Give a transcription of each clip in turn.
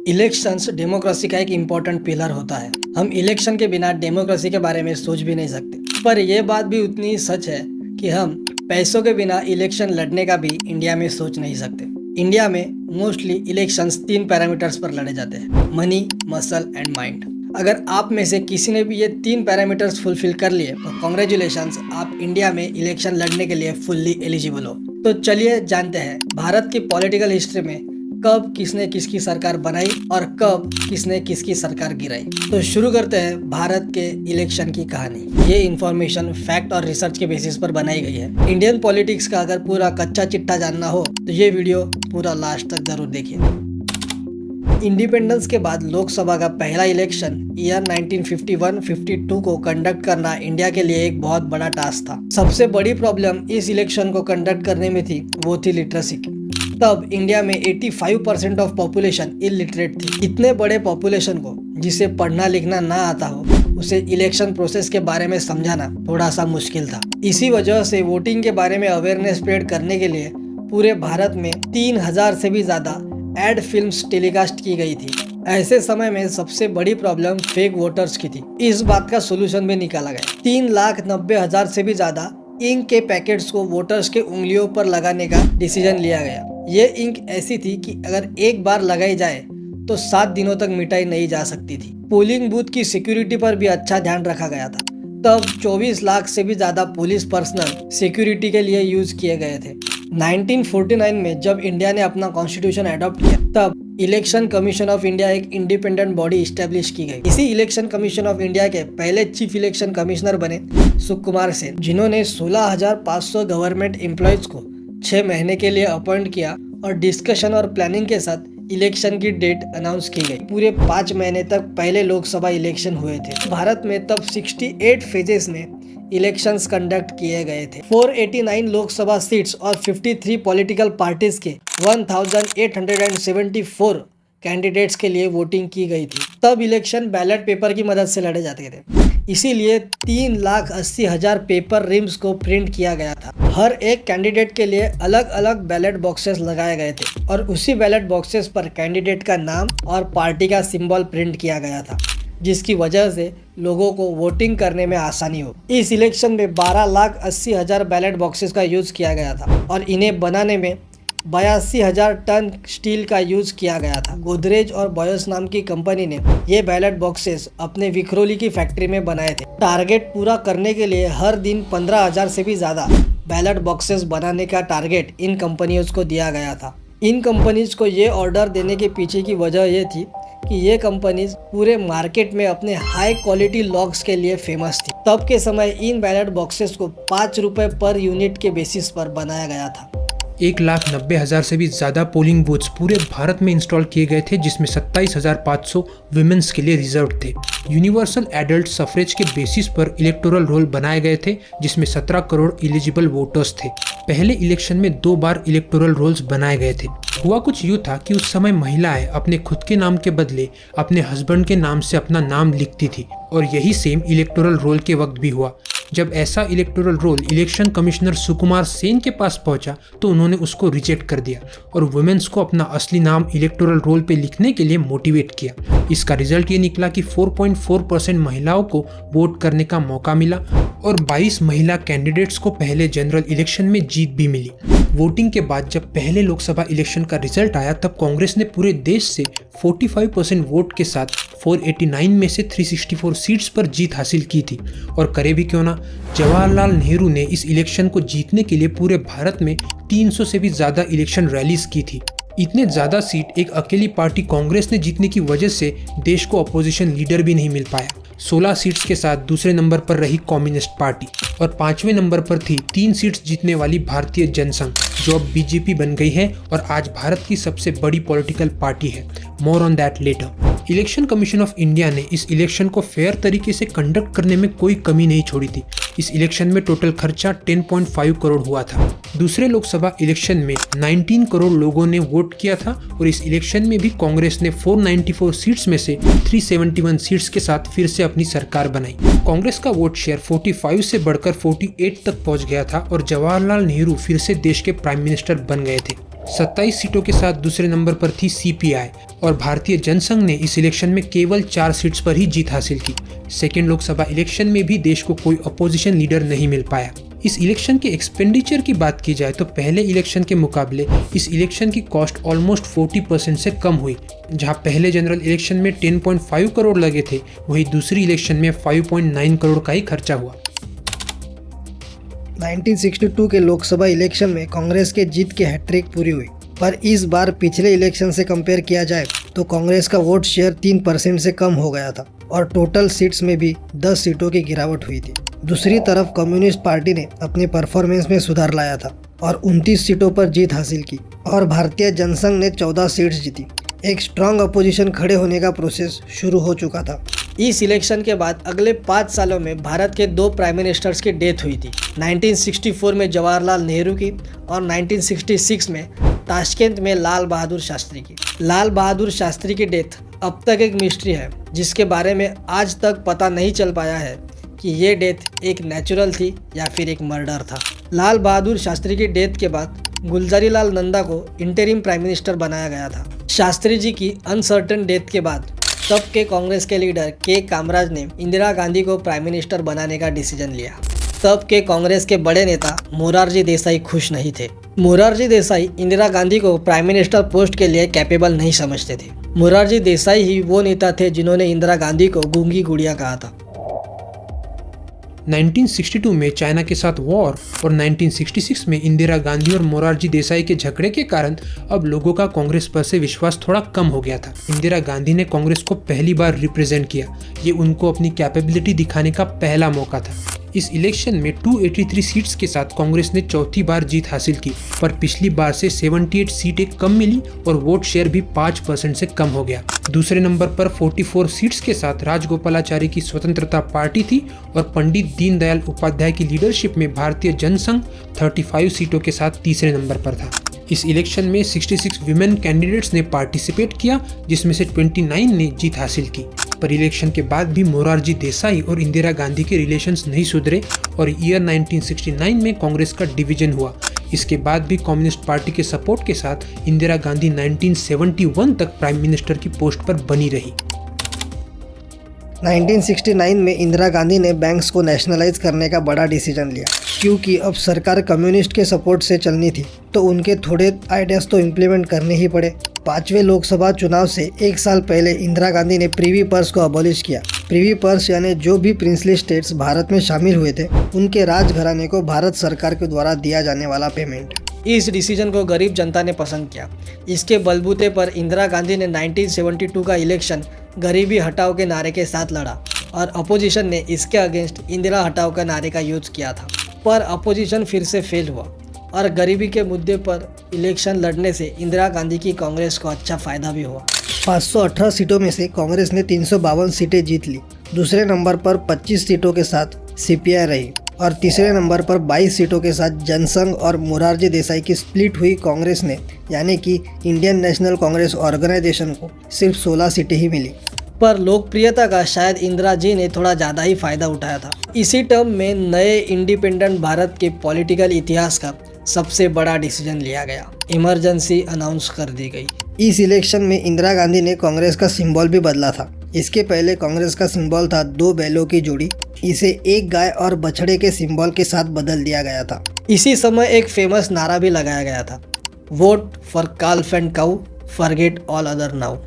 Elections democracy का एक important pillar होता है। हम इलेक्शन के बिना डेमोक्रेसी के बारे में सोच भी नहीं सकते। पर यह बात भी उतनी ही सच है कि हम पैसों के बिना इलेक्शन लड़ने का भी इंडिया में सोच नहीं सकते। इंडिया में मोस्टली इलेक्शंस 3 पैरामीटर्स पर लड़े जाते हैं: मनी, मसल एंड माइंड। अगर आप में से किसी ने भी ये 3 पैरामीटर्स फुलफिल कर लिए तो कॉन्ग्रेचुलेशंस, आप इंडिया में इलेक्शन लड़ने के लिए फुल्ली एलिजिबल हो। तो चलिए जानते हैं भारत की पॉलिटिकल हिस्ट्री में कब किसने किसकी सरकार बनाई और कब किसने किसकी सरकार गिराई। तो शुरू करते हैं भारत के इलेक्शन की कहानी। ये इन्फॉर्मेशन फैक्ट और रिसर्च के बेसिस पर बनाई गई है। इंडियन पॉलिटिक्स का अगर पूरा कच्चा चिट्ठा जानना हो तो ये वीडियो पूरा लास्ट तक जरूर देखिए। इंडिपेंडेंस के बाद लोकसभा का पहला इलेक्शन ईयर 1951-52 को कंडक्ट करना इंडिया के लिए एक बहुत बड़ा टास्क था। सबसे बड़ी प्रॉब्लम इस इलेक्शन को कंडक्ट करने में थी, वो थी लिटरेसी की। तब इंडिया में 85% ऑफ पॉपुलेशन इलिटरेट थी। इतने बड़े पॉपुलेशन को जिसे पढ़ना लिखना ना आता हो, उसे इलेक्शन प्रोसेस के बारे में समझाना थोड़ा सा मुश्किल था। इसी वजह से वोटिंग के बारे में अवेयरनेस स्प्रेड करने के लिए पूरे भारत में 3000 से भी ज्यादा एड फिल्म्स टेलीकास्ट की गई थी। ऐसे समय में सबसे बड़ी प्रॉब्लम फेक वोटर्स की थी। इस बात का सोल्यूशन भी निकाला गया। 3,90,000 से भी ज्यादा इंक के पैकेट्स को वोटर्स के उंगलियों पर लगाने का डिसीजन लिया गया। ये इंक ऐसी थी कि अगर एक बार लगाई जाए तो 7 दिनों तक मिटाई नहीं जा सकती थी। पोलिंग बूथ की सिक्योरिटी पर भी अच्छा ध्यान रखा गया था। तब 24 लाख से भी ज्यादा पुलिस पर्सनल सिक्योरिटी के लिए यूज किए गए थे। 1949 में जब इंडिया ने अपना कॉन्स्टिट्यूशन अडॉप्ट किया, तब इलेक्शन कमीशन ऑफ इंडिया एक इंडिपेंडेंट बॉडी इस्टेब्लिश की गई। इसी इलेक्शन कमीशन ऑफ इंडिया के पहले चीफ इलेक्शन कमिश्नर बने सुकुमार सेन, जिन्होंने 16,500 गवर्नमेंट एम्प्लॉयज को 6 महीने के लिए अपॉइंट किया और डिस्कशन और प्लानिंग के साथ इलेक्शन की डेट अनाउंस की गई। पूरे 5 महीने तक पहले लोकसभा इलेक्शन हुए थे। भारत में तब 68 फेजेस में इलेक्शंस कंडक्ट किए गए थे। 489 लोकसभा सीट्स और 53 पॉलिटिकल पार्टीज के 1874 कैंडिडेट्स के लिए वोटिंग की गई थी। तब इलेक्शन बैलेट पेपर की मदद से लड़े जाते थे, इसीलिए 3,80,000 पेपर रिम्स को प्रिंट किया गया था। हर एक कैंडिडेट के लिए अलग अलग बैलेट बॉक्सेस लगाए गए थे और उसी बैलेट बॉक्सेस पर कैंडिडेट का नाम और पार्टी का सिंबल प्रिंट किया गया था, जिसकी वजह से लोगों को वोटिंग करने में आसानी हो। इस इलेक्शन में 12,80,000 बैलेट बॉक्सेस का यूज किया गया था और इन्हें बनाने में 82,000 टन स्टील का यूज किया गया था। गोदरेज और बॉयस नाम की कंपनी ने ये बैलेट बॉक्सेस अपने विक्रोली की फैक्ट्री में बनाए थे। टारगेट पूरा करने के लिए हर दिन 15,000 से भी ज्यादा बैलेट बॉक्सेस बनाने का टारगेट इन कंपनियों को दिया गया था। इन कंपनीज को ये ऑर्डर देने के पीछे की वजह ये थी कि ये कंपनीज पूरे मार्केट में अपने हाई क्वालिटी लॉक्स के लिए फेमस थी। तब के समय इन बैलेट बॉक्सेस को 5 रुपए पर यूनिट के बेसिस पर बनाया गया था। 1,90,000 से भी ज़्यादा पोलिंग बूथ्स पूरे भारत में इंस्टॉल किए गए थे, जिसमें 27,500 वुमेन्स के लिए रिजर्व थे। यूनिवर्सल एडल्ट सफरेज के बेसिस पर इलेक्टोरल रोल बनाए गए थे, जिसमें 17 करोड़ एलिजिबल वोटर्स थे। पहले इलेक्शन में 2 बार इलेक्टोरल रोल्स बनाए गए थे। हुआ कुछ यूँ था कि उस समय महिलाएं अपने खुद के नाम के बदले अपने हस्बैंड के नाम से अपना नाम लिखती थी, और यही सेम इलेक्टोरल रोल के वक्त भी हुआ। जब ऐसा electoral roll election commissioner Sukumar Sen के पास पहुंचा तो उन्होंने उसको रिजेक्ट कर दिया और वुमेन्स को अपना असली नाम इलेक्टोरल रोल पे लिखने के लिए मोटिवेट किया। इसका रिजल्ट ये निकला कि 4.4% महिलाओं को वोट करने का मौका मिला और 22 महिला कैंडिडेट्स को पहले जनरल इलेक्शन में जीत भी मिली। वोटिंग के बाद जब पहले लोकसभा इलेक्शन का रिजल्ट आया, तब कांग्रेस ने पूरे देश से 45% वोट के साथ 489 में से 364 सीट्स पर जीत हासिल की थी। और करे भी क्यों ना, जवाहरलाल नेहरू ने इस इलेक्शन को जीतने के लिए पूरे भारत में 300 से भी ज्यादा इलेक्शन रैलीज की थी। इतने ज्यादा सीट एक अकेली पार्टी कांग्रेस ने जीतने की वजह से देश को अपोजिशन लीडर भी नहीं मिल पाया। 16 सीट्स के साथ दूसरे नंबर पर रही कम्युनिस्ट पार्टी और 5वें नंबर पर थी 3 सीट्स जीतने वाली भारतीय जनसंघ, जो अब बीजेपी बन गई है और आज भारत की सबसे बड़ी पॉलिटिकल पार्टी है। More on that letter. Election commission of India ने इस इलेक्शन को फेयर तरीके से कंडक्ट करने में कोई कमी नहीं छोड़ी थी। इस इलेक्शन में टोटल खर्चा 10.5 करोड़ हुआ था। दूसरे लोकसभा इलेक्शन में 19 करोड़ लोगों ने वोट किया था और इस इलेक्शन में भी कांग्रेस ने 494 सीट्स में से 371 सीट्स के साथ फिर से अपनी सरकार बनाई। कांग्रेस का वोट शेयर 45 से बढ़कर 48 तक पहुंच गया था और जवाहरलाल नेहरू फिर से देश के प्राइम मिनिस्टर बन गए थे। 27 सीटों के साथ दूसरे नंबर पर थी सीपीआई और भारतीय जनसंघ ने इस इलेक्शन में केवल 4 सीट्स पर ही जीत हासिल की। सेकेंड लोकसभा इलेक्शन में भी देश को कोई अपोजिशन लीडर नहीं मिल पाया। इस इलेक्शन के एक्सपेंडिचर की बात की जाए तो पहले इलेक्शन के मुकाबले इस इलेक्शन की कॉस्ट ऑलमोस्ट 40% से कम हुई। जहां पहले जनरल इलेक्शन में 10.5 करोड़ लगे थे, वहीं दूसरी इलेक्शन में 5.9 करोड़ का ही खर्चा हुआ। 1962 के लोकसभा इलेक्शन में कांग्रेस के जीत की हैट्रिक पूरी हुई, पर इस बार पिछले इलेक्शन से कंपेयर किया जाए तो कांग्रेस का वोट शेयर 3% से कम हो गया था और टोटल सीट्स में भी 10 सीटों की गिरावट हुई थी। दूसरी तरफ कम्युनिस्ट पार्टी ने अपने परफॉर्मेंस में सुधार लाया था और 29 सीटों पर जीत हासिल की और भारतीय जनसंघ ने 14 सीट्स जीती। एक स्ट्रांग अपोजिशन खड़े होने का प्रोसेस शुरू हो चुका था। इस इलेक्शन के बाद अगले 5 सालों में भारत के 2 प्राइम मिनिस्टर्स की डेथ हुई थी। 1964 में जवाहरलाल नेहरू की और 1966 में ताशकंद में लाल बहादुर शास्त्री की। लाल बहादुर शास्त्री की डेथ अब तक एक मिस्ट्री है, जिसके बारे में आज तक पता नहीं चल पाया है कि ये डेथ एक नेचुरल थी या फिर एक मर्डर था। लाल बहादुर शास्त्री की डेथ के बाद गुलजारी लाल नंदा को इंटरिम प्राइम मिनिस्टर बनाया गया था। शास्त्री जी की अनसर्टेन डेथ के बाद तब के कांग्रेस के लीडर के कामराज ने इंदिरा गांधी को प्राइम मिनिस्टर बनाने का डिसीजन लिया। तब के कांग्रेस के बड़े नेता मोरारजी देसाई खुश नहीं थे। मोरारजी देसाई इंदिरा गांधी को प्राइम मिनिस्टर पोस्ट के लिए कैपेबल नहीं समझते थे। मोरारजी देसाई ही वो नेता थे जिन्होंने इंदिरा गांधी को गूंगी गुड़िया कहा था। 1962 में चाइना के साथ वॉर और 1966 में इंदिरा गांधी और मोरारजी देसाई के झगड़े के कारण अब लोगों का कांग्रेस पर से विश्वास थोड़ा कम हो गया था। इंदिरा गांधी ने कांग्रेस को पहली बार रिप्रेजेंट किया। ये उनको अपनी कैपेबिलिटी दिखाने का पहला मौका था। इस इलेक्शन में 283 सीट्स के साथ कांग्रेस ने चौथी बार जीत हासिल की, पर पिछली बार से 78 सीटें कम मिली और वोट शेयर भी 5% से कम हो गया। दूसरे नंबर पर 44 सीट्स के साथ राजगोपालाचारी की स्वतंत्रता पार्टी थी और पंडित दीनदयाल उपाध्याय की लीडरशिप में भारतीय जनसंघ 35 सीटों के साथ तीसरे नंबर पर था। इस इलेक्शन में 66 विमेन कैंडिडेट्स ने पार्टिसिपेट किया, जिसमें से 29 ने जीत हासिल की। पर इलेक्शन के बाद भी मोरारजी देसाई और इंदिरा गांधी के रिलेशंस नहीं सुधरे और ईयर 1969 में कांग्रेस का डिवीजन हुआ। इसके बाद भी कम्युनिस्ट पार्टी के सपोर्ट के साथ इंदिरा गांधी 1971 तक प्राइम मिनिस्टर की पोस्ट पर बनी रही। 1969 में इंदिरा गांधी ने बैंक्स को नेशनलाइज करने का बड़ा डिसीजन लिया, क्योंकि अब सरकार कम्युनिस्ट के सपोर्ट से चलनी थी तो उनके थोड़े आइडियाज तो इम्प्लीमेंट करने ही पड़े। 5वें लोकसभा चुनाव से 1 साल पहले इंदिरा गांधी ने प्रीवी पर्स को अबॉलिश किया। प्रीवी पर्स यानी जो भी प्रिंसली स्टेट्स भारत में शामिल हुए थे उनके राजघराने को भारत सरकार के द्वारा दिया जाने वाला पेमेंट। इस डिसीजन को गरीब जनता ने पसंद किया। इसके बलबूते पर इंदिरा गांधी ने 1972 का इलेक्शन गरीबी हटाओ के नारे के साथ लड़ा और अपोजिशन ने इसके अगेंस्ट इंदिरा हटाओ का नारे का यूज किया था, पर अपोजिशन फिर से फेल हुआ और गरीबी के मुद्दे पर इलेक्शन लड़ने से इंदिरा गांधी की कांग्रेस को अच्छा फायदा भी हुआ। 518 सीटों में से कांग्रेस ने 352 सीटें जीत ली। दूसरे नंबर पर 25 सीटों के साथ सीपीआई रही और तीसरे नंबर पर 22 सीटों के साथ जनसंघ और मोरारजी देसाई की स्प्लिट हुई कांग्रेस ने यानी कि इंडियन नेशनल कांग्रेस ऑर्गेनाइजेशन को सिर्फ 16 सीटें ही मिली। पर लोकप्रियता का शायद इंदिरा जी ने थोड़ा ज़्यादा ही फायदा उठाया था। इसी टर्म में नए इंडिपेंडेंट भारत के पॉलिटिकल इतिहास का सबसे बड़ा डिसीजन लिया गया। इमरजेंसी अनाउंस कर दी गई। इस इलेक्शन में इंदिरा गांधी ने कांग्रेस का सिंबल भी बदला था। इसके पहले कांग्रेस का सिंबल था 2 बैलों की जोड़ी, इसे एक गाय और बछड़े के सिंबल के साथ बदल दिया गया था। इसी समय एक फेमस नारा भी लगाया गया था, vote for काल्फ and cow, forget all other now.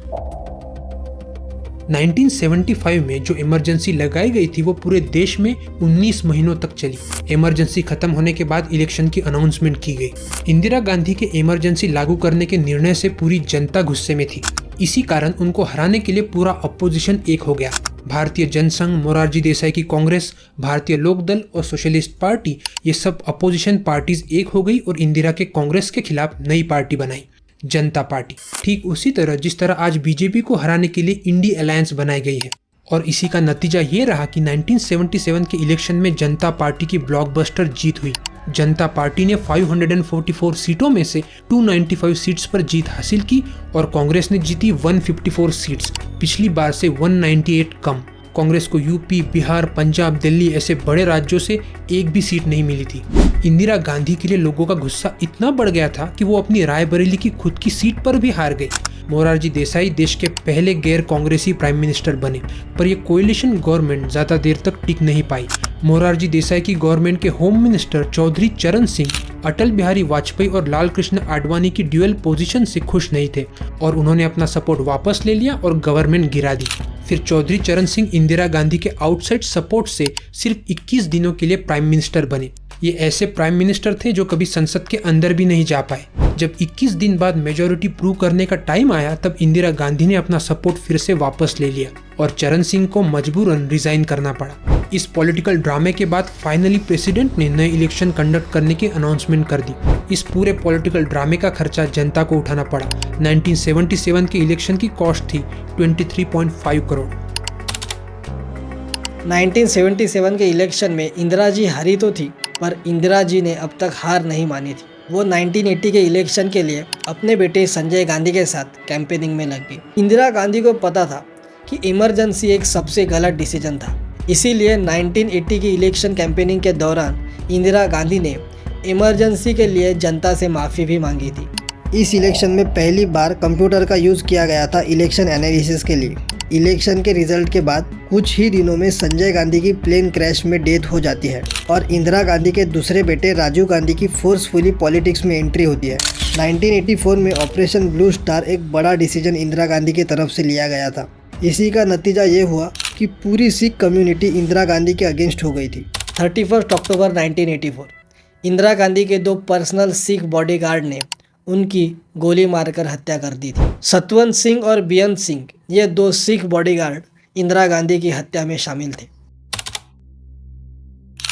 1975 में जो इमरजेंसी लगाई गई थी वो पूरे देश में 19 महीनों तक चली। इमरजेंसी खत्म होने के बाद इलेक्शन की अनाउंसमेंट की गई। इंदिरा गांधी के इमरजेंसी लागू करने के निर्णय से पूरी जनता गुस्से में थी। इसी कारण उनको हराने के लिए पूरा अपोजिशन एक हो गया। भारतीय जनसंघ, मोरारजी देसाई की कांग्रेस, भारतीय लोकदल और सोशलिस्ट पार्टी, ये सब अपोजिशन पार्टीज एक हो गई और इंदिरा के कांग्रेस के खिलाफ नई पार्टी बनाई, जनता पार्टी। ठीक उसी तरह जिस तरह आज बीजेपी को हराने के लिए इंडी अलायंस बनाई गई है। और इसी का नतीजा ये रहा कि 1977 के इलेक्शन में जनता पार्टी की ब्लॉकबस्टर जीत हुई। जनता पार्टी ने 544 सीटों में से 295 सीट्स पर जीत हासिल की और कांग्रेस ने जीती 154 सीट्स, पिछली बार से 198 कम। कांग्रेस को यूपी, बिहार, पंजाब, दिल्ली ऐसे बड़े राज्यों से एक भी सीट नहीं मिली थी। इंदिरा गांधी के लिए लोगों का गुस्सा इतना बढ़ गया था कि वो अपनी रायबरेली की खुद की सीट पर भी हार गई। मोरारजी देसाई देश के पहले गैर कांग्रेसी प्राइम मिनिस्टर बने, पर ये कोएलिशन गवर्नमेंट ज्यादा देर तक टिक नहीं पाई। मोरारजी देसाई की गवर्नमेंट के होम मिनिस्टर चौधरी चरण सिंह अटल बिहारी वाजपेयी और लाल कृष्ण आडवाणी की ड्यूअल पोजीशन से खुश नहीं थे और उन्होंने अपना सपोर्ट वापस ले लिया और गवर्नमेंट गिरा दी। फिर चौधरी चरण सिंह इंदिरा गांधी के आउटसाइड सपोर्ट से सिर्फ 21 दिनों के लिए प्राइम मिनिस्टर बने। ये ऐसे प्राइम मिनिस्टर थे जो कभी संसद के अंदर भी नहीं जा पाए। जब 21 दिन बाद मेजॉरिटी प्रूव करने का टाइम आया तब इंदिरा गांधी ने अपना सपोर्ट फिर से वापस ले लिया और चरण सिंह को मजबूरन रिजाइन करना पड़ा। इस पॉलिटिकल ड्रामे के बाद फाइनली प्रेसिडेंट ने नए इलेक्शन कंडक्ट करने की अनाउंसमेंट कर दी। इस पूरे पॉलिटिकल ड्रामे का खर्चा जनता को उठाना पड़ा। 1977 के इलेक्शन की कॉस्ट थी 23.5 करोड़। 1977 के इलेक्शन में इंदिरा जी हारी तो थी, पर इंदिरा जी ने अब तक हार नहीं मानी थी। वो 1980 के इलेक्शन के लिए अपने बेटे संजय गांधी के साथ कैंपेनिंग में लग गई। इंदिरा गांधी को पता था कि इमरजेंसी एक सबसे गलत डिसीजन था, इसीलिए 1980 की इलेक्शन कैंपेनिंग के दौरान इंदिरा गांधी ने इमरजेंसी के लिए जनता से माफ़ी भी मांगी थी। इस इलेक्शन में पहली बार कंप्यूटर का यूज़ किया गया था इलेक्शन एनालिसिस के लिए। इलेक्शन के रिजल्ट के बाद कुछ ही दिनों में संजय गांधी की प्लेन क्रैश में डेथ हो जाती है और इंदिरा गांधी के दूसरे बेटे राजीव गांधी की फोर्सफुली पॉलिटिक्स में एंट्री होती है। 1984 में ऑपरेशन ब्लू स्टार एक बड़ा डिसीजन इंदिरा गांधी की तरफ से लिया गया था। इसी का नतीजा ये हुआ कि पूरी सिख कम्युनिटी इंदिरा गांधी के अगेंस्ट हो गई थी। 31 अक्टूबर 1984 इंदिरा गांधी के 2 पर्सनल सिख बॉडीगार्ड ने उनकी गोली मारकर हत्या कर दी थी। सतवंत सिंह और बेअंत सिंह, ये 2 सिख बॉडीगार्ड इंदिरा गांधी की हत्या में शामिल थे।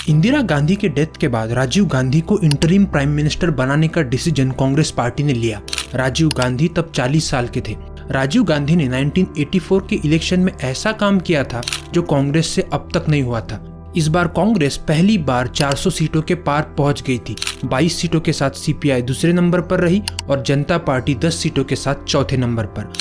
इंदिरा गांधी के डेथ के बाद राजीव गांधी को इंटरिम प्राइम मिनिस्टर बनाने का डिसीजन कांग्रेस पार्टी ने लिया। राजीव गांधी तब 40 साल के थे। राजीव गांधी ने 1984 के इलेक्शन में ऐसा काम किया था जो कांग्रेस से अब तक नहीं हुआ था। इस बार कांग्रेस पहली बार 400 सीटों के पार पहुंच गई थी। 22 सीटों के साथ सीपीआई दूसरे नंबर पर रही और जनता पार्टी 10 सीटों के साथ चौथे नंबर पर।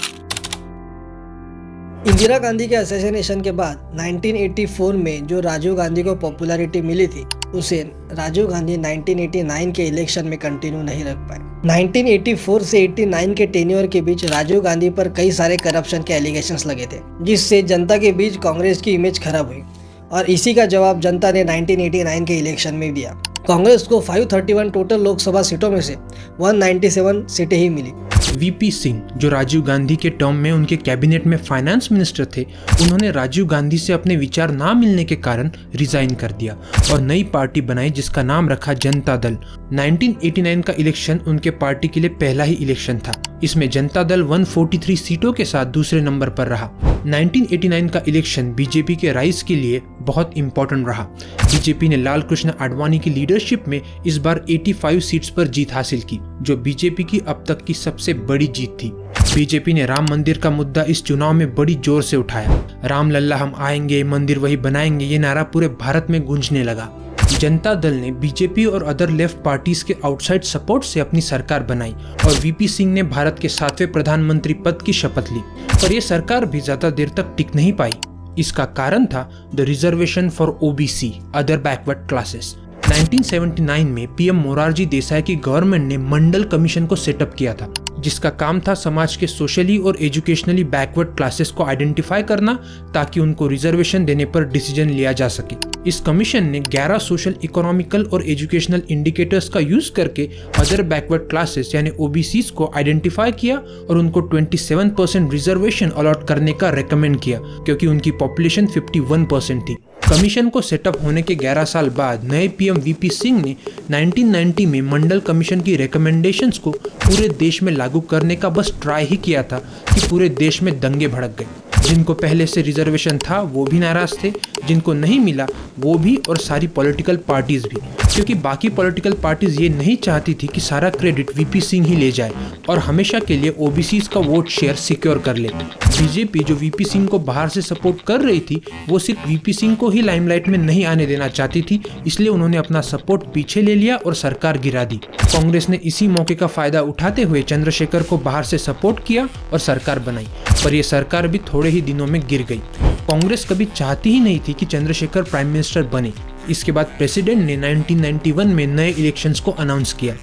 इंदिरा गांधी के असैसिनेशन के बाद 1984 में जो राजीव गांधी को पॉपुलैरिटी मिली थी, उसे राजीव गांधी 1989 के इलेक्शन में कंटिन्यू नहीं रख पाए। 1984 से 89 के टेन्योर के बीच राजीव गांधी पर कई सारे करप्शन के एलिगेशंस लगे थे, जिससे जनता के बीच कांग्रेस की इमेज खराब हुई और इसी का जवाब जनता ने 1989 के इलेक्शन में दिया। कांग्रेस को 531 टोटल लोकसभा सीटों में से 197 सीटें ही मिली। वीपी सिंह, जो राजीव गांधी के टर्म में उनके कैबिनेट में फाइनेंस मिनिस्टर थे, उन्होंने राजीव गांधी से अपने विचार ना मिलने के कारण रिजाइन कर दिया और नई पार्टी बनाई जिसका नाम रखा जनता दल। 1989 का इलेक्शन उनके पार्टी के लिए पहला ही इलेक्शन था। इसमें जनता दल 143 सीटों के साथ दूसरे नंबर पर रहा। 1989 का इलेक्शन बीजेपी के राइज के लिए बहुत इंपॉर्टेंट रहा। बीजेपी ने लाल कृष्ण आडवाणी की लीडरशिप में इस बार 85 सीट्स पर जीत हासिल की, जो बीजेपी की अब तक की सबसे बड़ी जीत थी। बीजेपी ने राम मंदिर का मुद्दा इस चुनाव में बड़ी जोर से उठाया। राम लल्ला हम आएंगे, मंदिर वही बनाएंगे, ये नारा पूरे भारत में गूंजने लगा। जनता दल ने बीजेपी और अदर लेफ्ट पार्टीज के आउटसाइड सपोर्ट से अपनी सरकार बनाई और वीपी सिंह ने भारत के 7वें प्रधानमंत्री पद की शपथ ली, पर यह सरकार भी ज्यादा देर तक टिक नहीं पाई। इसका कारण था the reservation for OBC, other backward classes. 1979 में पीएम मोरारजी देसाई की गवर्नमेंट ने मंडल कमीशन को सेटअप किया था, जिसका काम था समाज के सोशली और एजुकेशनली बैकवर्ड क्लासेस को आइडेंटिफाई करना ताकि उनको रिजर्वेशन देने पर डिसीजन लिया जा सके। इस कमीशन ने 11 सोशल, इकोनॉमिकल और एजुकेशनल इंडिकेटर्स का यूज करके अदर बैकवर्ड क्लासेस यानी ओबीसीज को आइडेंटिफाई किया और उनको 27% रिजर्वेशन अलॉट करने का रेकमेंड किया, क्योंकि उनकी पॉपुलेशन 51% थी। कमीशन को सेटअप होने के 11 साल बाद नए पीएम वीपी सिंह ने 1990 में मंडल कमीशन की रिकमेंडेशंस को पूरे देश में लागू करने का बस ट्राई ही किया था कि पूरे देश में दंगे भड़क गए। जिनको पहले से रिजर्वेशन था वो भी नाराज थे, जिनको नहीं मिला वो भी, और सारी पॉलिटिकल पार्टीज भी, क्योंकि बाकी पॉलिटिकल पार्टीज ये नहीं चाहती थी कि सारा क्रेडिट वीपी सिंह ही ले जाए और हमेशा के लिए ओबीसीज का वोट शेयर सिक्योर कर ले। बीजेपी जो वीपी सिंह को बाहर से सपोर्ट कर रही थी, वो सिर्फ वीपी सिंह को ही लाइमलाइट में नहीं आने देना चाहती थी, इसलिए उन्होंने अपना सपोर्ट पीछे ले लिया और सरकार गिरा दी। कांग्रेस ने इसी मौके का फायदा उठाते हुए चंद्रशेखर को बाहर से सपोर्ट किया और सरकार बनाई, पर यह सरकार भी थोड़े ही दिनों में गिर गई। कांग्रेस कभी चाहती ही नहीं थी कि चंद्रशेखर प्राइम मिनिस्टर बने। इसके बाद प्रेसिडेंट ने 1991 में नए इलेक्शंस को अनाउंस किया।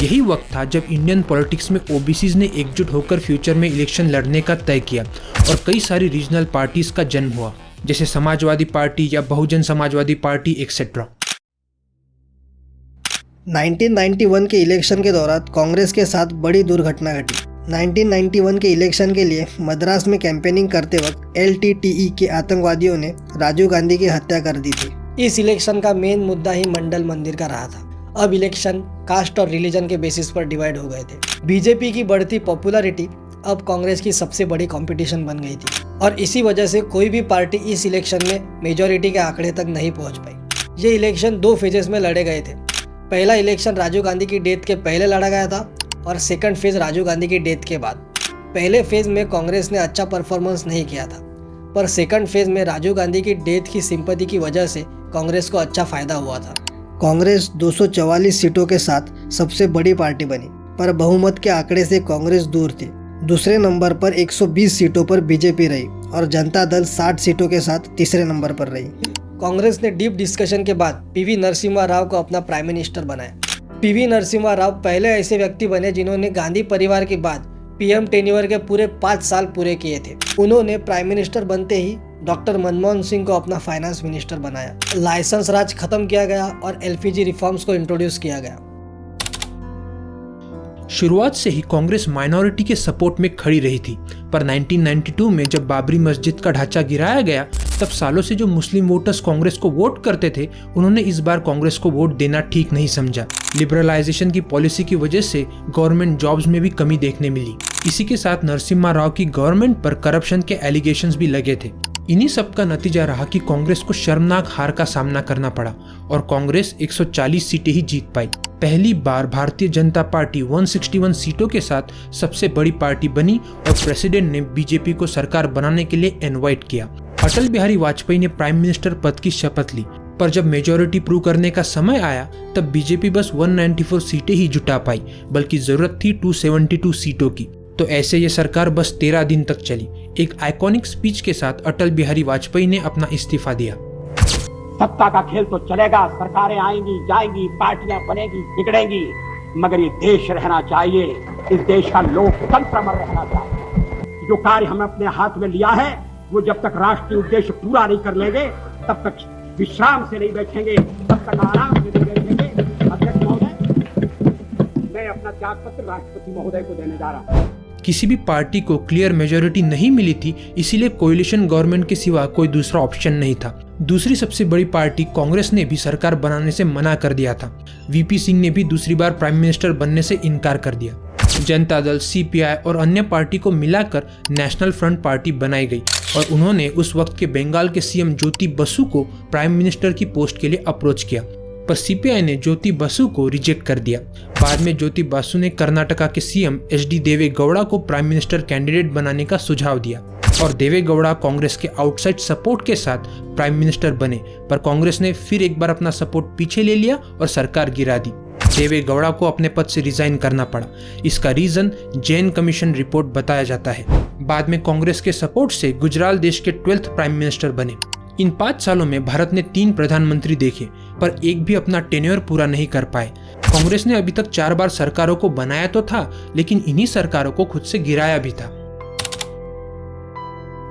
यही वक्त था जब इंडियन पॉलिटिक्स में ओबीसीज ने एकजुट होकर फ्यूचर में इलेक्शन लड़ने का तय किया और कई सारी रीजनल पार्टीज का जन्म हुआ, जैसे समाजवादी पार्टी या बहुजन समाजवादी पार्टी एक्सेट्रा। 1991 के इलेक्शन के दौरान कांग्रेस के साथ बड़ी दुर्घटना घटी। 1991 के इलेक्शन के लिए मद्रास में कैंपेनिंग करते वक्त LTTE के आतंकवादियों ने राजीव गांधी की हत्या कर दी थी। इस इलेक्शन का मेन मुद्दा ही मंडल मंदिर का रहा था। अब इलेक्शन कास्ट और रिलीजन के बेसिस पर डिवाइड हो गए थे। बीजेपी की बढ़ती पॉपुलैरिटी अब कांग्रेस की सबसे बड़ी कंपटीशन बन गई थी और इसी वजह से कोई भी पार्टी इस इलेक्शन में मेजॉरिटी के आंकड़े तक नहीं पहुंच पाई। ये इलेक्शन 2 फेजेस में लड़े गए थे। पहला इलेक्शन राजीव गांधी की डेथ के पहले लड़ा गया था और सेकंड फेज राजीव गांधी की डेथ के बाद। पहले फेज में कांग्रेस ने अच्छा परफॉर्मेंस नहीं किया था, पर सेकंड फेज में राजीव गांधी की डेथ की सिंपैथी की वजह से कांग्रेस को अच्छा फायदा हुआ था। कांग्रेस 244 सीटों के साथ सबसे बड़ी पार्टी बनी, पर बहुमत के आंकड़े से कांग्रेस दूर थी। दूसरे नंबर पर 120 सीटों पर बीजेपी रही और जनता दल 60 सीटों के साथ तीसरे नंबर पर रही। कांग्रेस ने डीप डिस्कशन के बाद PV नरसिम्हा राव को अपना प्राइम मिनिस्टर बनाया। PV नरसिम्हा राव पहले ऐसे व्यक्ति बने जिन्होंने गांधी परिवार के बाद PM टेन्योर के पूरे 5 साल पूरे किए थे। उन्होंने प्राइम मिनिस्टर बनते ही डॉक्टर मनमोहन सिंह को अपना फाइनेंस मिनिस्टर बनाया। लाइसेंस राज खत्म किया गया और LPG रिफॉर्म्स को इंट्रोड्यूस किया गया। शुरुआत से ही कांग्रेस माइनॉरिटी के सपोर्ट में खड़ी रही थी, पर 1992 में जब बाबरी मस्जिद का ढांचा गिराया गया, तब सालों से जो मुस्लिम वोटर्स कांग्रेस को वोट करते थे, उन्होंने इस बार कांग्रेस को वोट देना ठीक नहीं समझा। लिबरलाइजेशन की पॉलिसी की वजह से गवर्नमेंट जॉब्स में भी कमी देखने मिली। इसी के साथ नरसिम्हा राव की गवर्नमेंट पर करप्शन के एलिगेशंस भी लगे थे। इन्हीं सब का नतीजा रहा कि कांग्रेस को शर्मनाक हार का सामना करना पड़ा और कांग्रेस 140 सीटें ही जीत पाई। पहली बार भारतीय जनता पार्टी 161 सीटों के साथ सबसे बड़ी पार्टी बनी और प्रेसिडेंट ने बीजेपी को सरकार बनाने के लिए इनवाइट किया। अटल बिहारी वाजपेयी ने प्राइम मिनिस्टर पद की शपथ ली, पर जब मेजॉरिटी प्रूव करने का समय आया तब बीजेपी बस 194 सीटें ही जुटा पाई, बल्कि जरूरत थी 272 सीटों की। तो ऐसे ये सरकार बस 13 दिन तक चली। एक आइकॉनिक स्पीच के साथ अटल बिहारी वाजपेयी ने अपना इस्तीफा दिया। सत्ता का खेल तो चलेगा, सरकारें आएंगी जाएंगी, पार्टियां बनेगी बिगड़ेंगी, मगर ये देश रहना चाहिए, इस देश का लोकतंत्र अमर रहना चाहिए। जो कार्य हमने अपने हाथ में लिया है वो जब तक राष्ट्रीय उद्देश्य पूरा नहीं कर लेंगे तब तक विश्राम से नहीं बैठेंगे, तब तक आराम से नहीं बैठेंगे। अध्यक्ष महोदय, मैं अपना त्याग पत्र राष्ट्रपति महोदय को देने जा रहा हूँ। किसी भी पार्टी को क्लियर मेजॉरिटी नहीं मिली थी, इसीलिए कोएलिशन गवर्नमेंट के सिवा कोई दूसरा ऑप्शन नहीं था। दूसरी सबसे बड़ी पार्टी कांग्रेस ने भी सरकार बनाने से मना कर दिया था। VP सिंह ने भी दूसरी बार प्राइम मिनिस्टर बनने से इनकार कर दिया। जनता दल, CPI और अन्य पार्टी को मिलाकर नेशनल फ्रंट पार्टी बनाई गई और उन्होंने उस वक्त के बंगाल के CM ज्योति बसु को प्राइम मिनिस्टर की पोस्ट के लिए अप्रोच किया, पर CPI ने ज्योति बसु को रिजेक्ट कर दिया। बाद में ज्योति बसु ने कर्नाटका के CM HD देवे गौड़ा को प्राइम मिनिस्टर कैंडिडेट बनाने का सुझाव दिया और देवे गौड़ा कांग्रेस के आउटसाइड सपोर्ट के साथ प्राइम मिनिस्टर बने, पर कांग्रेस ने फिर एक बार अपना सपोर्ट पीछे ले लिया और सरकार गिरा दी। देवे गौड़ा को अपने पद से रिजाइन करना पड़ा। इसका रीजन जैन कमीशन रिपोर्ट बताया जाता है। बाद में कांग्रेस के सपोर्ट से गुजराल देश के 12th प्राइम मिनिस्टर बने। इन 5 सालों में भारत ने 3 प्रधानमंत्री देखे, पर एक भी अपना टेन्योर पूरा नहीं कर पाए। कांग्रेस ने अभी तक 4 बार सरकारों को बनाया तो था, लेकिन इन्हीं सरकारों को खुद से गिराया भी था।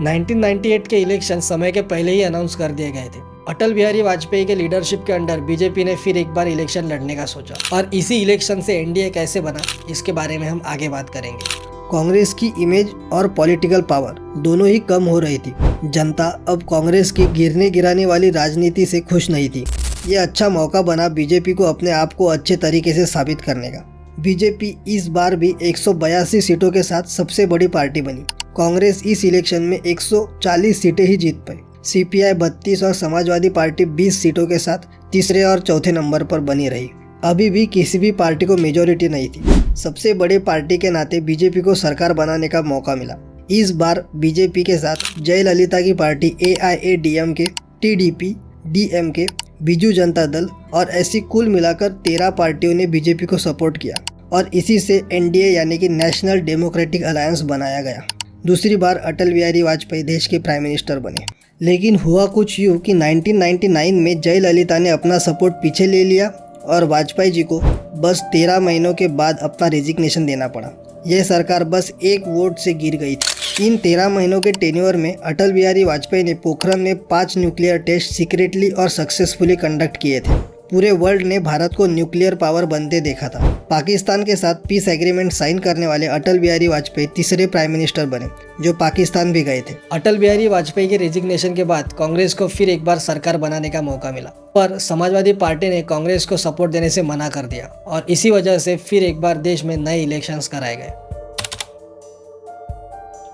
1998 के इलेक्शन समय के पहले ही अनाउंस कर दिए गए थे। अटल बिहारी वाजपेयी के लीडरशिप के अंडर बीजेपी ने फिर एक बार इलेक्शन लड़ने का सोचा और इसी इलेक्शन से एनडीए कैसे बना, इसके बारे में हम आगे बात करेंगे। कांग्रेस की इमेज और पॉलिटिकल पावर दोनों ही कम हो रही थी। जनता अब कांग्रेस की गिरने गिराने वाली राजनीति से खुश नहीं थी। ये अच्छा मौका बना बीजेपी को अपने आप को अच्छे तरीके से साबित करने का। बीजेपी इस बार भी 182 सीटों के साथ सबसे बड़ी पार्टी बनी। कांग्रेस इस इलेक्शन में 140 सीटें ही जीत पाई। CPI 32 और समाजवादी पार्टी 20 सीटों के साथ तीसरे और चौथे नंबर पर बनी रही। अभी भी किसी भी पार्टी को मेजॉरिटी नहीं थी। सबसे बड़े पार्टी के नाते बीजेपी को सरकार बनाने का मौका मिला। इस बार बीजेपी के साथ जयललिता की party AIADMK, TDP, DMK, Biju Janata Dal और ऐसी कुल मिलाकर 13 पार्टियों ने बीजेपी को सपोर्ट किया और इसी से NDA यानी कि नेशनल डेमोक्रेटिक अलायंस बनाया गया। दूसरी बार अटल बिहारी वाजपेयी देश के प्राइम मिनिस्टर बने। लेकिन हुआ कुछ यूँ कि 1999 में जयललिता ने अपना सपोर्ट पीछे ले लिया और वाजपेयी जी को बस 13 महीनों के बाद अपना रेजिग्नेशन देना पड़ा। यह सरकार बस एक वोट से गिर गई थी। इन 13 महीनों के टेन्योर में अटल बिहारी वाजपेयी ने पोखरण में 5 न्यूक्लियर टेस्ट सीक्रेटली और सक्सेसफुली कंडक्ट किए थे। पूरे वर्ल्ड ने भारत को न्यूक्लियर पावर बनते देखा था। पाकिस्तान के साथ पीस एग्रीमेंट साइन करने वाले अटल बिहारी वाजपेयी तीसरे प्राइम मिनिस्टर बने जो पाकिस्तान भी गए थे। अटल बिहारी वाजपेयी के रेजिग्नेशन के बाद कांग्रेस को फिर एक बार सरकार बनाने का मौका मिला, पर समाजवादी पार्टी ने कांग्रेस को सपोर्ट देने से मना कर दिया और इसी वजह से फिर एक बार देश में नए इलेक्शंस कराए गए।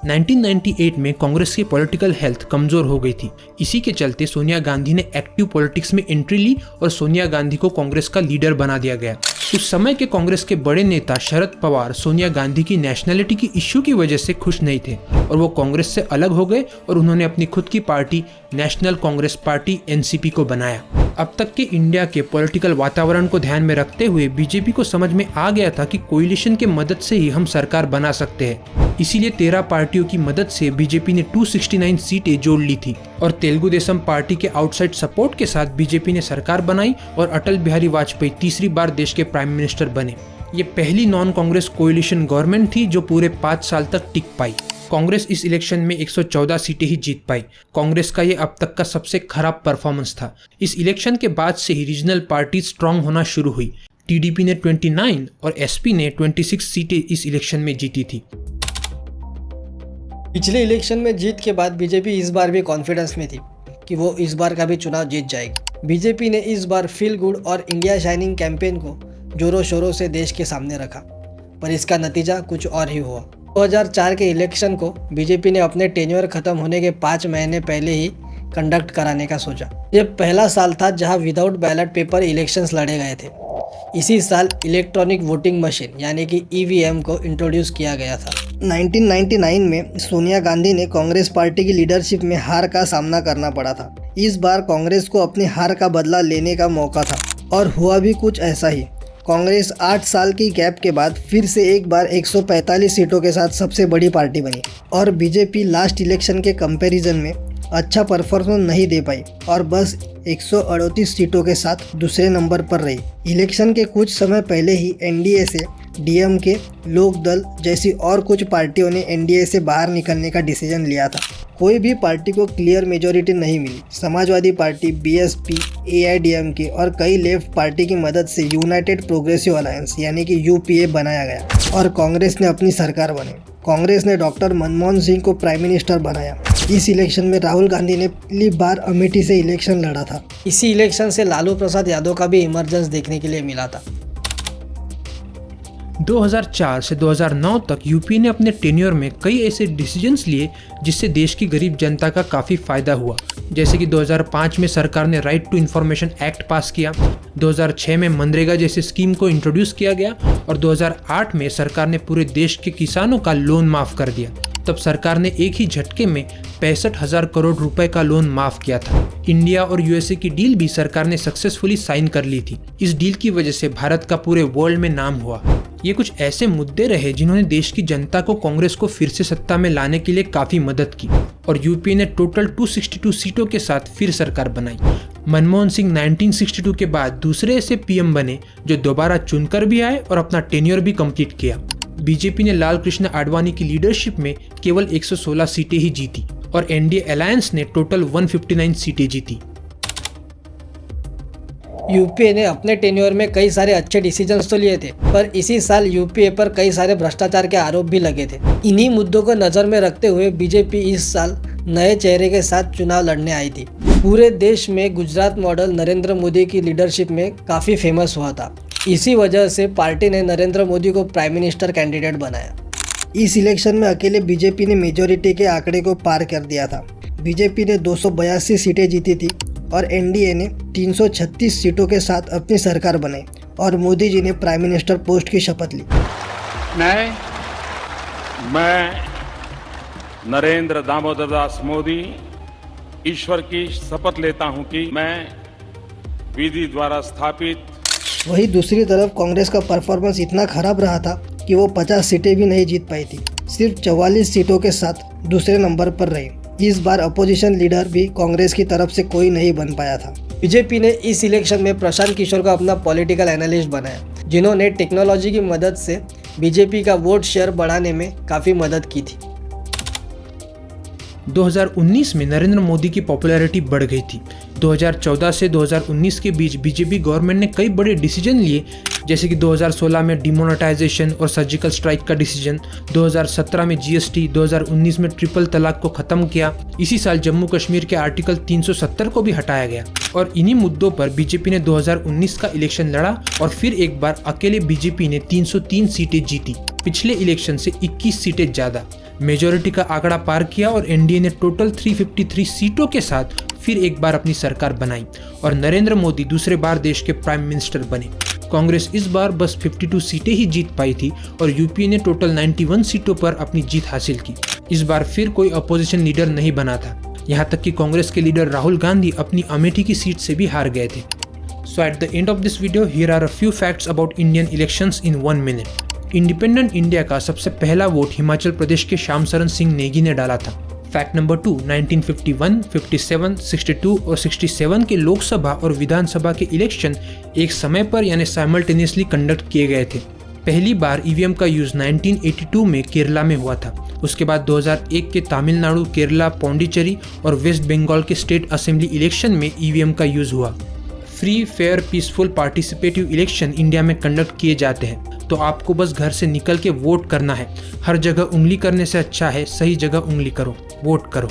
1998 में कांग्रेस की पॉलिटिकल हेल्थ कमजोर हो गई थी। इसी के चलते सोनिया गांधी ने एक्टिव पॉलिटिक्स में एंट्री ली और सोनिया गांधी को कांग्रेस का लीडर बना दिया गया। उस समय के कांग्रेस के बड़े नेता शरद पवार सोनिया गांधी की नेशनलिटी की इश्यू की वजह से खुश नहीं थे और वो कांग्रेस से अलग हो गए और उन्होंने अपनी खुद की party national Congress party NCP को बनाया। अब तक के इंडिया के पॉलिटिकल वातावरण को ध्यान में रखते हुए बीजेपी को समझ में आ गया था कि कोलिशन के मदद से ही हम सरकार बना सकते हैं। इसीलिए 13 पार्टियों की मदद से बीजेपी ने 269 सीटें जोड़ ली थी और तेलुगु देशम पार्टी के आउटसाइड सपोर्ट के साथ बीजेपी ने सरकार बनाई और अटल बिहारी वाजपेयी तीसरी बार देश के प्राइम मिनिस्टर बने। ये पहली नॉन कांग्रेस कोलिशन गवर्नमेंट थी जो पूरे 5 साल तक टिक पाई। कांग्रेस इस इलेक्शन में 114 सीटें ही जीत पाई। कांग्रेस का ये अब तक का सबसे खराब परफॉर्मेंस था। इस इलेक्शन के बाद से ही रीजनल पार्टी स्ट्रांग होना शुरू हुई। टीडीपी ने 29 और एसपी ने 26 सीटें इस इलेक्शन में जीती थी। पिछले इलेक्शन में जीत के बाद बीजेपी इस बार भी कॉन्फिडेंस में थी कि वो इस बार का भी चुनाव जीत जाएगी। बीजेपी ने इस बार फील गुड और इंडिया शाइनिंग कैंपेन को जोरों शोरों से देश के सामने रखा, पर इसका नतीजा कुछ और ही हुआ। 2004 के इलेक्शन को बीजेपी ने अपने टेन्योर खत्म होने के 5 महीने पहले ही कंडक्ट कराने का सोचा। यह पहला साल था जहां विदाउट बैलेट पेपर इलेक्शंस लड़े गए थे। इसी साल इलेक्ट्रॉनिक वोटिंग मशीन यानी कि ईवीएम को इंट्रोड्यूस किया गया था। 1999 में सोनिया गांधी ने कांग्रेस पार्टी की लीडरशिप में हार का सामना करना पड़ा था। इस बार कांग्रेस को अपनी हार का बदला लेने का मौका था और हुआ भी कुछ ऐसा ही। कांग्रेस 8 साल की गैप के बाद फिर से एक बार 145 सीटों के साथ सबसे बड़ी पार्टी बनी और बीजेपी लास्ट इलेक्शन के कंपैरिजन में अच्छा परफॉर्मेंस नहीं दे पाई और बस 138 सीटों के साथ दूसरे नंबर पर रही। इलेक्शन के कुछ समय पहले ही एनडीए से डीएमके, लोक दल जैसी और कुछ पार्टियों ने एनडीए से बाहर निकलने का डिसीजन लिया था। कोई भी पार्टी को क्लियर मेजॉरिटी नहीं मिली। समाजवादी पार्टी, बीएसपी, एआईडीएमके और कई लेफ्ट पार्टी की मदद से यूनाइटेड प्रोग्रेसिव अलायंस यानी कि यूपीए बनाया गया और कांग्रेस ने अपनी सरकार बनाई। कांग्रेस ने डॉक्टर मनमोहन सिंह को प्राइम मिनिस्टर बनाया। इस इलेक्शन में राहुल गांधी ने पहली बार अमेठी से इलेक्शन लड़ा था। इसी इलेक्शन से लालू प्रसाद यादव का भी इमरजेंस देखने के लिए मिला था। 2004 से 2009 तक यूपीए ने अपने टेन्योर में कई ऐसे डिसीजंस लिए जिससे देश की गरीब जनता का काफ़ी फायदा हुआ। जैसे कि 2005 में सरकार ने right to information act pass किया, 2006 में मनरेगा जैसे स्कीम को इंट्रोड्यूस किया गया और 2008 में सरकार ने पूरे देश के किसानों का लोन माफ़ कर दिया। तब सरकार ने एक ही झटके में 65,000 करोड़ रुपए का लोन माफ किया था। इंडिया और यूएसए की डील भी सरकार ने सक्सेसफुली साइन कर ली थी। इस डील की वजह से भारत का पूरे वर्ल्ड में नाम हुआ। ये कुछ ऐसे मुद्दे रहे जिन्होंने देश की जनता को कांग्रेस को फिर से सत्ता में लाने के लिए काफी मदद की और यूपीए ने टोटल 262 सीटों के साथ फिर सरकार बनाई। मनमोहन सिंह 1962 के बाद दूसरे ऐसे पीएम बने जो दोबारा चुनकर भी आए और अपना टेन्योर भी कंप्लीट किया। बीजेपी ने लाल कृष्ण आडवाणी की लीडरशिप में केवल 116 सीटें ही जीती और एनडीए अलायंस ने टोटल 159 सीटें जीती। यूपीए ने अपने टेन्योर में कई सारे अच्छे डिसीजंस तो लिए थे, पर इसी साल यूपीए पर कई सारे भ्रष्टाचार के आरोप भी लगे थे। इन्हीं मुद्दों को नज़र में रखते हुए बीजेपी इस साल नए चेहरे के साथ चुनाव लड़ने आई थी। पूरे देश में गुजरात मॉडल नरेंद्र मोदी की लीडरशिप में काफ़ी फेमस हुआ था। इसी वजह से पार्टी ने नरेंद्र मोदी को प्राइम मिनिस्टर कैंडिडेट बनाया। इस इलेक्शन में अकेले बीजेपी ने मेजॉरिटी के आंकड़े को पार कर दिया था। बीजेपी ने 282 सीटें जीती थी और एनडीए ने 336 सीटों के साथ अपनी सरकार बनाई और मोदी जी ने प्राइम मिनिस्टर पोस्ट की शपथ ली। मैं नरेंद्र दामोदर दास मोदी ईश्वर की शपथ लेता हूं कि मैं विधि द्वारा स्थापित। वहीं दूसरी तरफ कांग्रेस का परफॉर्मेंस इतना खराब रहा था कि वो 50 सीटें भी नहीं जीत पाई थी। सिर्फ 44 सीटों के साथ दूसरे नंबर पर रही। इस बार अपोजिशन लीडर भी कांग्रेस की तरफ से कोई नहीं बन पाया था। बीजेपी ने इस इलेक्शन में प्रशांत किशोर को अपना पॉलिटिकल एनालिस्ट बनाया, जिन्होंने टेक्नोलॉजी की मदद से बीजेपी का वोट शेयर बढ़ाने में काफ़ी मदद की थी। 2019 में नरेंद्र मोदी की पॉपुलैरिटी बढ़ गई थी। 2014 से 2019 के बीच बीजेपी गवर्नमेंट ने कई बड़े डिसीजन लिए, जैसे कि 2016 में डिमोनेटाइजेशन और सर्जिकल स्ट्राइक का डिसीजन, 2017 में जीएसटी, 2019 में ट्रिपल तलाक को खत्म किया। इसी साल जम्मू कश्मीर के आर्टिकल 370 को भी हटाया गया। और इन्हीं मुद्दों पर बीजेपी ने 2019 का इलेक्शन लड़ा और फिर एक बार अकेले बीजेपी ने 303 सीटें जीती, पिछले इलेक्शन से 21 सीटें ज्यादा। मेजॉरिटी का आंकड़ा पार किया और एनडीए ने टोटल 353 सीटों के साथ फिर एक बार अपनी सरकार बनाई और नरेंद्र मोदी दूसरे बार देश के प्राइम मिनिस्टर बने। कांग्रेस इस बार बस 52 सीटें ही जीत पाई थी और यूपीए ने टोटल 91 सीटों पर अपनी जीत हासिल की। इस बार फिर कोई अपोजिशन लीडर नहीं बना था, यहाँ तक कि कांग्रेस के लीडर राहुल गांधी अपनी अमेठी की सीट से भी हार गए थे। So at the end of this video here are a few facts about Indian elections in 1 minute. Independent India का सबसे पहला वोट हिमाचल प्रदेश के श्याम शरण सिंह नेगी ने डाला था। फैक्ट नंबर 2, 1951, 57, 62 और 67 के लोकसभा और विधानसभा के इलेक्शन एक समय पर यानी साइमल्टेनियसली कंडक्ट किए गए थे। पहली बार ईवीएम का यूज 1982 में केरला में हुआ था। उसके बाद 2001 के तमिलनाडु, केरला, पौंडीचेरी और वेस्ट बंगाल के स्टेट असेंबली इलेक्शन में ईवीएम का यूज हुआ। Free, fair, peaceful, participative election India में कंडक्ट किए जाते हैं, तो आपको बस घर से निकल के वोट करना है। हर जगह उंगली करने से अच्छा है सही जगह उंगली करो, वोट करो।